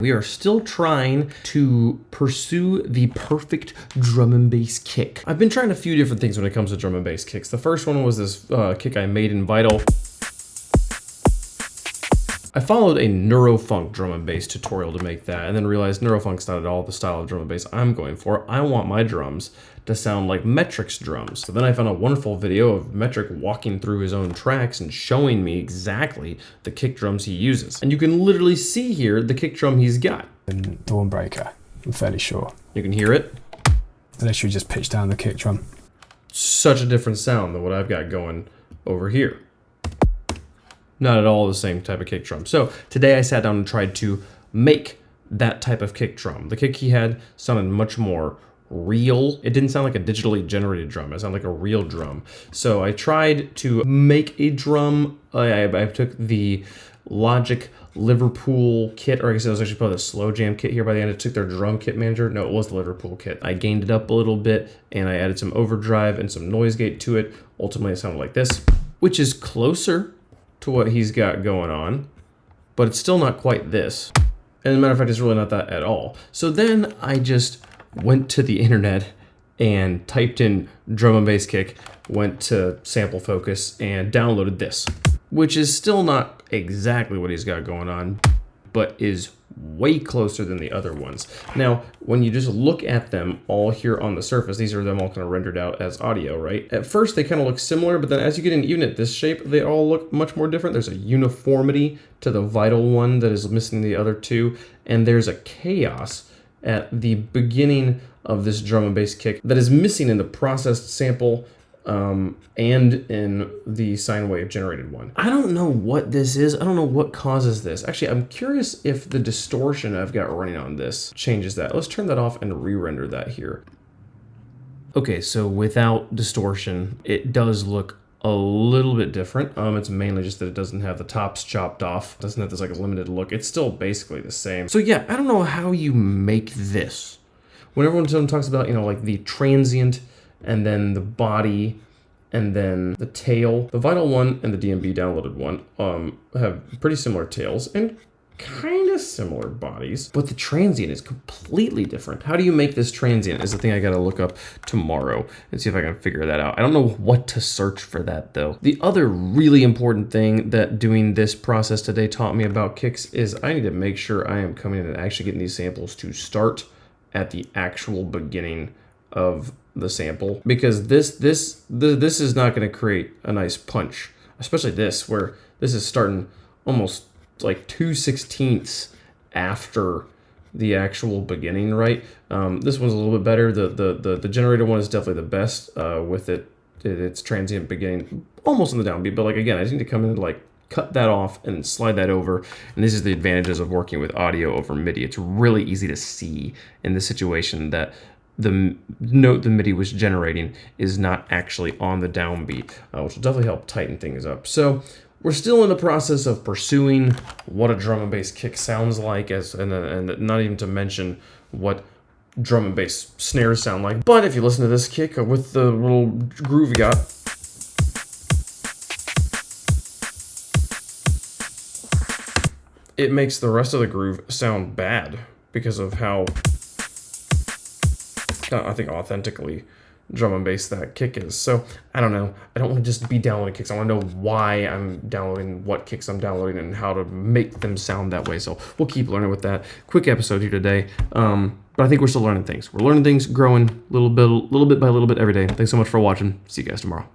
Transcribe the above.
We are still trying to pursue the perfect drum and bass kick. I've been trying a few different things when it comes to drum and bass kicks. The first one was this kick I made in Vital. I followed a Neurofunk drum and bass tutorial to make that, and then realized Neurofunk's not at all the style of drum and bass I'm going for. I want my drums to sound like Metric's drums. So then I found a wonderful video of Metric walking through his own tracks and showing me exactly the kick drums he uses. And you can literally see here the kick drum he's got. And Dawnbreaker, I'm fairly sure. You can hear it. Unless you just pitch down the kick drum. Such a different sound than what I've got going over here. Not at all the same type of kick drum. So today I sat down and tried to make that type of kick drum. The kick he had sounded much more real. It didn't sound like a digitally generated drum. It sounded like a real drum. So I tried to make a drum. I took the Logic Liverpool kit, or I guess it was actually probably the Slow Jam kit here by the end. I took their drum kit manager. No, it was the Liverpool kit. I gained it up a little bit and I added some overdrive and some noise gate to it. Ultimately it sounded like this, which is closer to what he's got going on, but it's still not quite this. And as a matter of fact, it's really not that at all. So then I just went to the internet and typed in drum and bass kick, went to Sample Focus and downloaded this, which is still not exactly what he's got going on, but is way closer than the other ones. Now, when you just look at them all here on the surface, these are them all kind of rendered out as audio, right? At first, they kind of look similar, but then as you get in even at this shape, they all look much more different. There's a uniformity to the Vital one that is missing the other two, and there's a chaos at the beginning of this drum and bass kick that is missing in the processed sample and in the sine wave generated one. I don't know what this is. I don't know what causes this. Actually, I'm curious if the distortion I've got running on this changes that. Let's turn that off and re-render that here. Okay, so without distortion, it does look a little bit different. It's mainly just that it doesn't have the tops chopped off. It doesn't have this like limited look. It's still basically the same. So yeah, I don't know how you make this. When everyone talks about, you know, like the transient and then the body, and then the tail. The Vital one and the DMB downloaded one have pretty similar tails and kind of similar bodies, but the transient is completely different. How do you make this transient is the thing I gotta look up tomorrow and see if I can figure that out. I don't know what to search for that though. The other really important thing that doing this process today taught me about kicks is I need to make sure I am coming in and actually getting these samples to start at the actual beginning of the sample, because this is not going to create a nice punch, especially this, where this is starting almost like 2/16 after the actual beginning, right? This one's a little bit better. The generator one is definitely the best with its transient beginning almost on the downbeat, but like again, I just need to come in and like cut that off and slide that over. And this is the advantages of working with audio over MIDI. It's really easy to see in this situation that the note the MIDI was generating is not actually on the downbeat, which will definitely help tighten things up. So we're still in the process of pursuing what a drum and bass kick sounds like, and not even to mention what drum and bass snares sound like. But if you listen to this kick with the little groove you got, it makes the rest of the groove sound bad because of how, I think, authentically drum and bass that kick is. So I don't know. I don't want to just be downloading kicks. I want to know why I'm downloading, what kicks I'm downloading, and how to make them sound that way. So we'll keep learning with that. Quick episode here today. But I think we're still learning things. We're learning things, growing little bit by little bit every day. Thanks so much for watching. See you guys tomorrow.